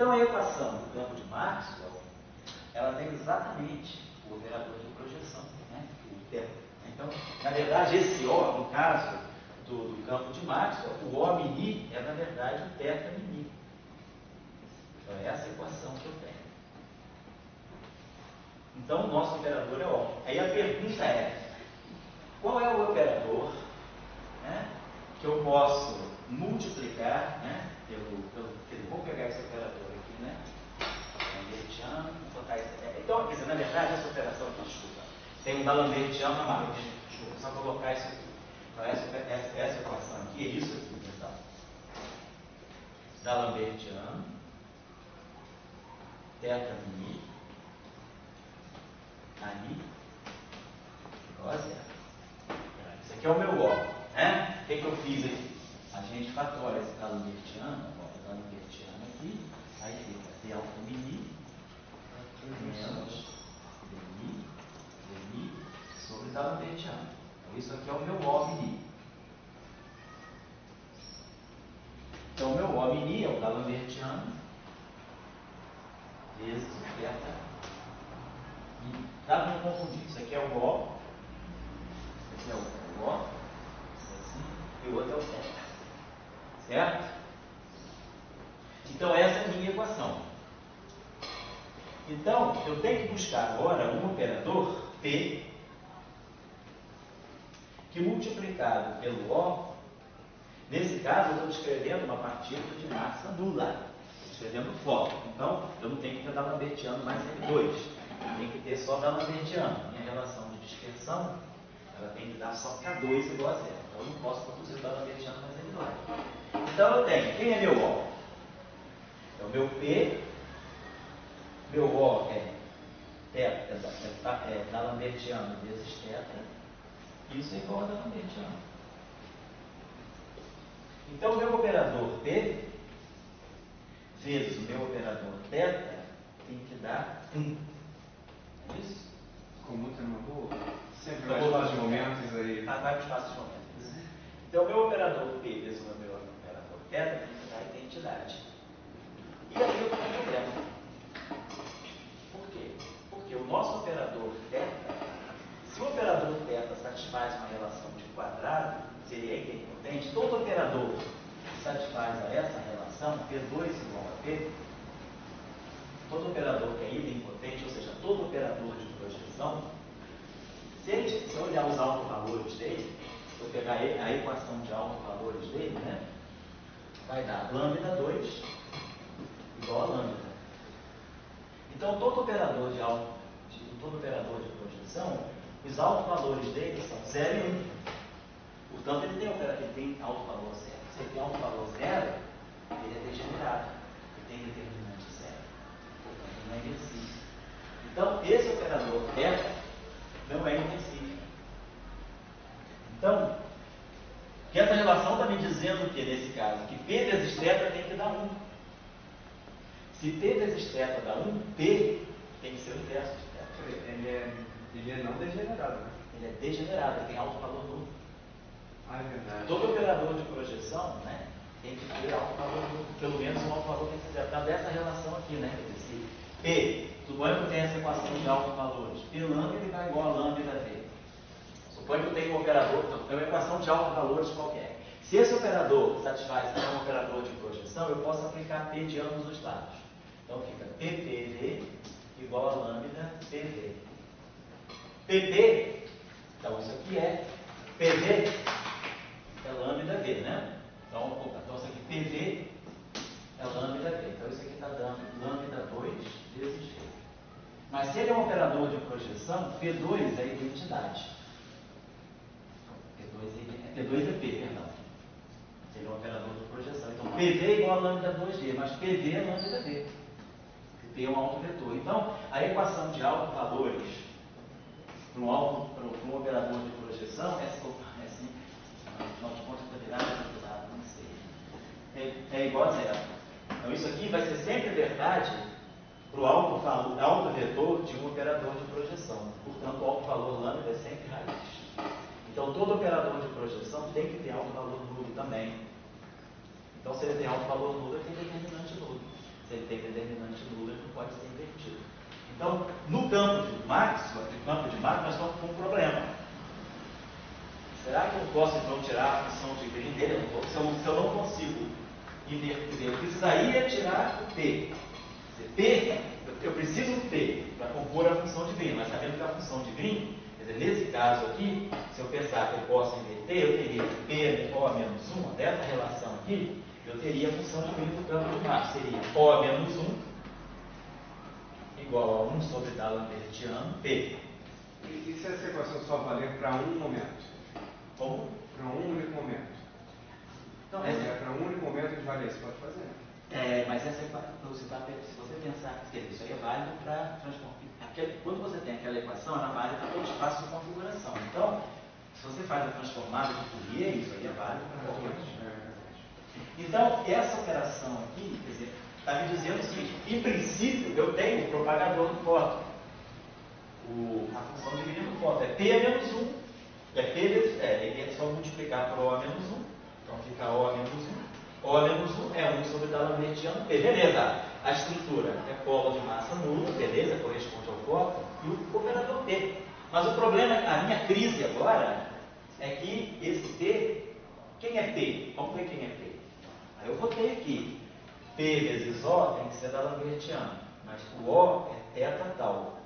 Então a equação do campo de Maxwell, ela tem exatamente o operador de projeção, né? O θ. Então, na verdade, esse O, no caso do campo de Maxwell, o O mini é, na verdade, o θ mini. Então, é essa equação que eu tenho. Então, o nosso operador é O. Aí a pergunta é, qual é o operador, né, que eu posso multiplicar, né, vou pegar esse operador aqui, né, Lambertiano, vou botar esse, então, quer dizer, na verdade, essa operação aqui, desculpa, tem um D'Alembertiano a mais, desculpa, só colocar isso aqui. Então, essa equação aqui é isso aqui, pessoal. D'Alembertiano, θ mini, aí, igual a zero. Isso aqui é o meu O, né? O que eu fiz aqui? A gente fatora esse D'Alembertiano, bota o D'Alembertiano aqui, aí fica D alfa mini, menos dmi sobre D'Alembertiano. Então, isso aqui é o meu O mini. Então, o meu O mini é o D'Alembertiano vezes o θ mini. Dá para não confundir. Isso aqui é o O, esse aqui é o O, assim, e o outro é o θ. Certo? Então, essa é a minha equação. Então, eu tenho que buscar agora um operador P que, multiplicado pelo O, nesse caso, eu estou descrevendo uma partícula de massa nula. Estou escrevendo fora. Então, eu não tenho que ter D'Alembertiano mais M2. Tem que ter só D'Alembertiano. Minha relação de dispersão, ela tem que dar só K2 igual a zero. Então, eu não posso produzir D'Alembertiano mais M2. Então, eu tenho, quem é meu O? É o meu P, meu O é D'Alembertiano vezes θ, isso é igual a D'Alembertiano. Então, o meu operador P vezes o meu operador θ tem que dar 1. É isso? Comuta numa boa? Sempre vai para os momentos aí. Vai para os espaços de momentos. Então, o meu operador P vezes o meu operador θ tem que dar identidade. E aí eu tenho um problema. Por quê? Porque o nosso operador θ, se o operador θ satisfaz uma relação de quadrado, seria idempotente, todo operador que satisfaz a essa relação, P2 igual a P, todo operador que é idempotente, ou seja, todo operador de projeção, se eu olhar os autovalores dele, se eu pegar a equação de autovalores dele, né, vai dar lambda 2 igual a lambda. Então, todo operador de projeção, os autovalores dele são 0 e 1. Portanto, ele tem autovalor 0. Se ele tem autovalor 0, ele é degenerado. Ele tem determinante 0. Portanto, não é inversível. Então, esse operador θ não é inversível. Então, que essa relação está me dizendo que, nesse caso, que P vezes θ tem que dar 1. Se P vezes θ dá 1, P tem que ser o inverso de θ. Ele é não degenerado, né? Ele é degenerado, ele tem alto valor nulo. Ah, é verdade. Todo operador de projeção, né, tem que ter alto valor nulo, pelo menos um alto valor tem que ser zero. Tá dessa relação aqui, né? Esse P, suponha que eu tenha essa equação de altos valores. P lambda ele vai igual a lambda V. Suponha que eu tenho um operador, então, é uma equação de altos valores qualquer. Se esse operador satisfaz um operador de projeção, eu posso aplicar P de ambos os lados. Então fica PPV igual a lambda PV. PP, então isso aqui é PV, é lambda V, né? Então isso aqui PV é lambda V. Então isso aqui está dando lambda 2 vezes V. Mas se ele é um operador de projeção, P2 é identidade. P2 é P, perdão. Ele é um operador de projeção. Então PV é igual a lambda 2V, mas PV é lambda V. P é um autovetor. Então, a equação de autovalores para um operador de projeção é assim, afinal de contas, poderá ser não sei. É igual a zero. Então, isso aqui vai ser sempre verdade para o autovetor de um operador de projeção. Portanto, o autovalor lambda é sempre raiz. Então, todo operador de projeção tem que ter autovalor nulo também. Então, se ele tem autovalor nulo, ele tem determinante nulo. Se ele tem determinante nulo, ele não pode ser invertido. Então, no campo de Maxwell, nós estamos com um problema. Será que eu posso então tirar a função de Green dele? Se eu não consigo inverter, eu precisaria tirar o P. P, eu preciso do P para compor a função de Green, mas sabendo que a função de Green, quer dizer, nesse caso aqui, se eu pensar que eu posso inverter, eu teria P igual a menos 1, dessa relação aqui, eu teria a função de Green do campo de Maxwell. Seria O menos 1 igual a 1 sobre D'Alembertiano P. E se essa equação só valer para um momento? Como? Para um único momento. Então, para um único momento de variância, pode fazer. Mas essa equação, se você pensar que isso aí é válido para transformar. Quando você tem aquela equação, ela vale para todo espaço de configuração. Então, se você faz a transformada de Fourier, isso aí é válido para qualquer um. Então, essa operação aqui, quer dizer, está me dizendo o seguinte: em princípio, eu tenho o propagador do fóton. A função de Green do fóton é P menos 1. Ele é só multiplicar por O menos 1. Então fica O menos 1. O menos 1 é 1 sobre D'Alembertiano P. Beleza. A estrutura é polo de massa nula, beleza, corresponde ao fóton, e o operador P. Mas o problema, a minha crise agora, é que esse P, quem é P? Vamos ver quem é P. Aí eu botei aqui, P vezes O tem que ser D'Alembertiano, mas o O é θ tal,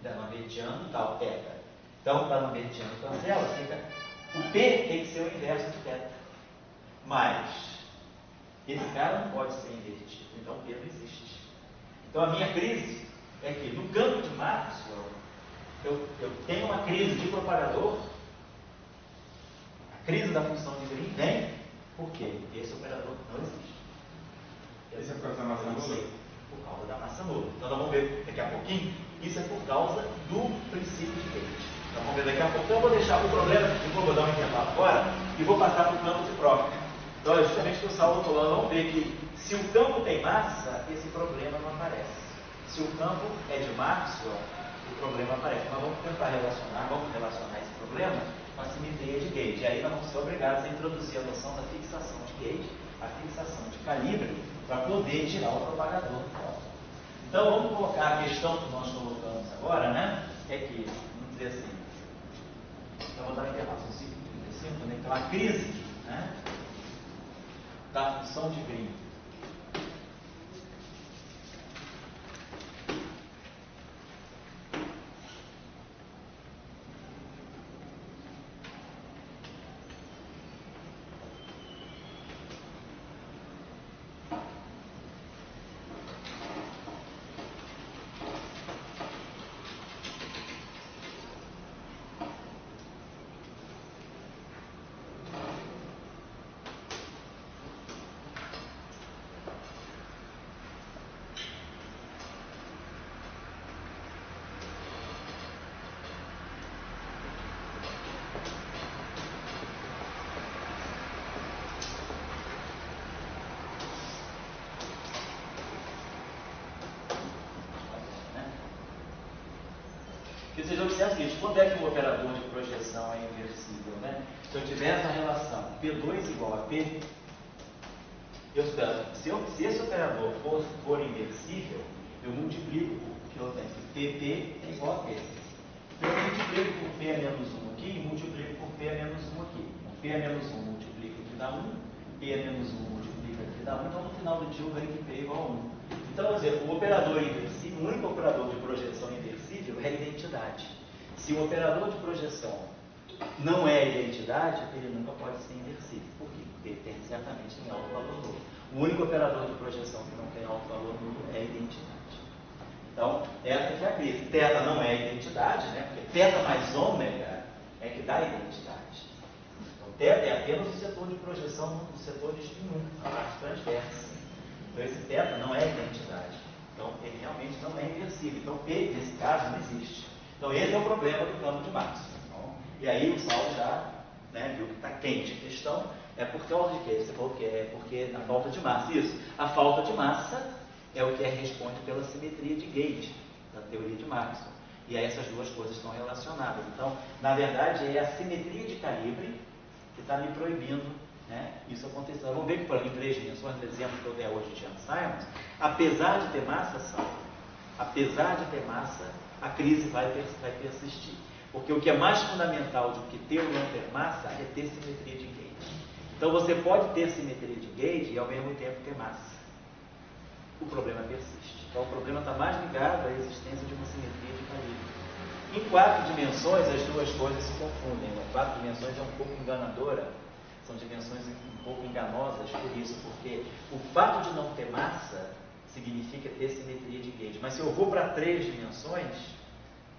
D'Alembertiano tal, θ. Então, D'Alembertiano cancela, fica, o P tem que ser o inverso de θ. Mas, esse cara não pode ser invertido, então P não existe. Então, a minha crise é que no campo de Maxwell, eu tenho uma crise de propagador, a crise da função de Green vem, por quê? Porque esse operador não existe. Esse é por causa da massa nula? Por causa da massa nula. Então, nós vamos ver daqui a pouquinho, isso é por causa do princípio de Gauge. Então, vamos ver daqui a pouco. Então, eu vou deixar o problema, eu vou dar um intervalo agora, e vou passar para o campo de Proctor. Então, é justamente que o Saulo falou, vamos ver que se o campo tem massa, esse problema não aparece. Se o campo é de Maxwell, o problema aparece. Nós vamos tentar relacionar esse problema com a simetria de Gauge. E aí nós vamos ser obrigados a introduzir a noção da fixação de Gauge, a fixação de calibre, para poder tirar o propagador do fóton. Então, vamos colocar a questão que nós colocamos agora, né? É que, vamos dizer assim, então vou dar uma intervação 5,35, né? Então, a crise, né, da função de Green. Porque vocês observam o seguinte, quando é que o operador de projeção é inversível, né? Se eu tiver essa relação P2 igual a P, se esse operador for inversível, eu multiplico porque eu tenho que PP é igual a P. Então eu multiplico por P menos 1 aqui e multiplico por P menos 1 aqui. P menos 1 multiplica o que dá 1, P menos 1 multiplica o que dá 1, então no final do dia eu ganho que P é igual a 1. Então, quer dizer, o operador inversível, o único operador de projeção inversível é a identidade. Se o operador de projeção não é a identidade, ele nunca pode ser inversível. Por quê? Porque ele certamente tem alto valor nulo. O único operador de projeção que não tem alto valor nulo é a identidade. Então, essa que é a crise. Θ não é a identidade, né? Porque θ mais ômega é que dá a identidade. Então, θ é apenas o setor de projeção do setor de spin 1, a parte transversa. Então, esse θ não é a identidade. Então, ele realmente não é inversível. Então, P, nesse caso, não existe. Então, esse é o problema do campo de Maxwell. Então, e aí, o Saulo já viu que está quente a questão. É por causa de quê? Você falou que é porque na falta de massa. Isso. A falta de massa é o que responde pela simetria de Gauge, da teoria de Maxwell. E aí, essas duas coisas estão relacionadas. Então, na verdade, é a simetria de calibre que está me proibindo né? Isso aconteceu. Vamos ver que, por exemplo, em 3 dimensões, no exemplo que eu dei hoje de Simons, apesar de ter massa, a crise vai persistir. Porque o que é mais fundamental do que ter ou não ter massa é ter simetria de gauge. Então você pode ter simetria de gauge e ao mesmo tempo ter massa. O problema persiste. Então o problema está mais ligado à existência de uma simetria de calibre. Em 4 dimensões as duas coisas se confundem. 4 dimensões é um pouco enganadora, são dimensões um pouco enganosas por isso, porque o fato de não ter massa significa ter simetria de gauge. Mas se eu vou para 3 dimensões,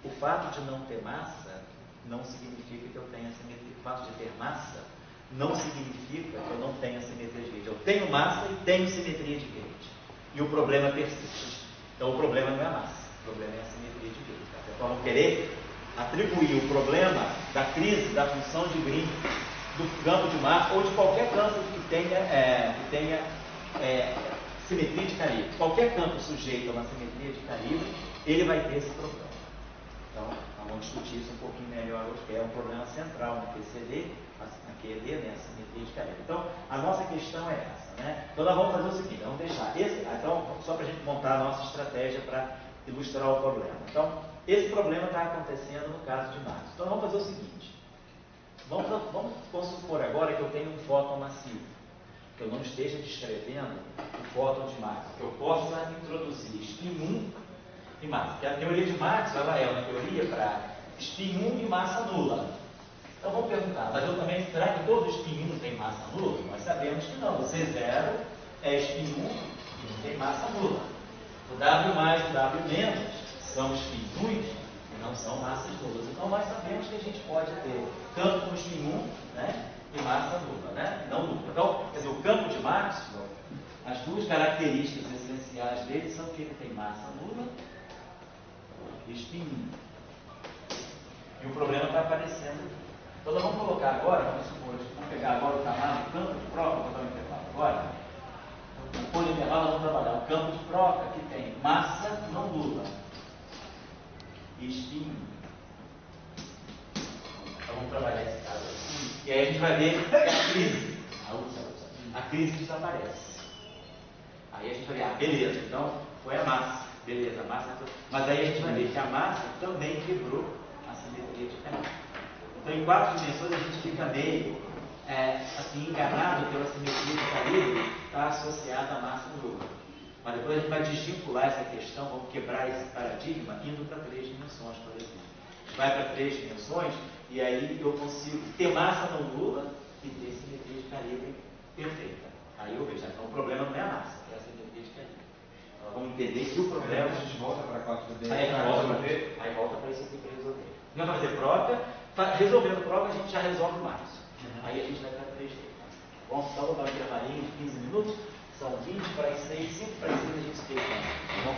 o fato de não ter massa não significa que eu tenha simetria. O fato de ter massa não significa que eu não tenha simetria de gauge. Eu tenho massa e tenho simetria de gauge. E o problema persiste. Então o problema não é a massa, o problema é a simetria de gauge. Tá? Então vamos querer atribuir o problema da crise da função de Green do campo de massa ou de qualquer campo que tenha simetria de calibre. Qualquer campo sujeito a uma simetria de calibre, ele vai ter esse problema. Então, vamos discutir isso um pouquinho melhor hoje, que é um problema central no QCD, na QED, né, a simetria de calibre. Então, a nossa questão é essa, né? Então, nós vamos fazer o seguinte, vamos deixar então, só para a gente montar a nossa estratégia para ilustrar o problema. Então, esse problema está acontecendo no caso de Marx. Então, vamos fazer o seguinte, vamos supor agora que eu tenho um fóton massivo, que eu não esteja descrevendo o fóton de Marx, que eu possa introduzir spin 1 e massa. Porque a teoria de Marx ela é uma teoria para spin 1 e massa nula. Então vamos perguntar, mas eu também, será que todo spin 1 tem massa nula? Nós sabemos que não. O C0 é spin 1 e não tem massa nula. O W mais e o W menos são spin 1 e não são massas nulas. Então nós sabemos que a gente pode ter campo com spin 1, né, e massa nula, né? Não nula. Então, quer dizer, o campo de Maxwell, as duas características essenciais dele são que ele tem massa nula e spin 1. E o problema está aparecendo aqui. Então nós vamos colocar agora, vamos pegar agora o chamado campo de Proca, vou dar um intervalo agora. Depois do intervalo nós vamos trabalhar o campo de Proca, que tem massa não nula e spin 1. Então vamos trabalhar esse caso aqui. E aí a gente vai ver a crise desaparece. Aí a gente vai ver, beleza, então foi a massa. Beleza, a massa. Mas aí a gente vai ver que a massa também quebrou a simetria de calibre. Então, em 4 dimensões, a gente fica meio assim, enganado pela simetria de calibre está associada à massa nula. Mas depois a gente vai desvincular essa questão, vamos quebrar esse paradigma indo para 3 dimensões, por exemplo. A gente vai para 3 dimensões e aí eu consigo ter massa não nula e ter simetria de calibre perfeita. Aí eu vejo, então o problema não é a massa, é a simetria de calibre. Vamos entender que o problema. A gente volta para 4D. Aí volta para isso aqui para resolver. Não vai fazer Proca, resolvendo Proca a gente já resolve mais. Aí a gente vai para 3D. Bom, então vou dar um intervalinho de 15 minutos. São 20 para as 6, 5 para as 6 a gente explica. Tá bom?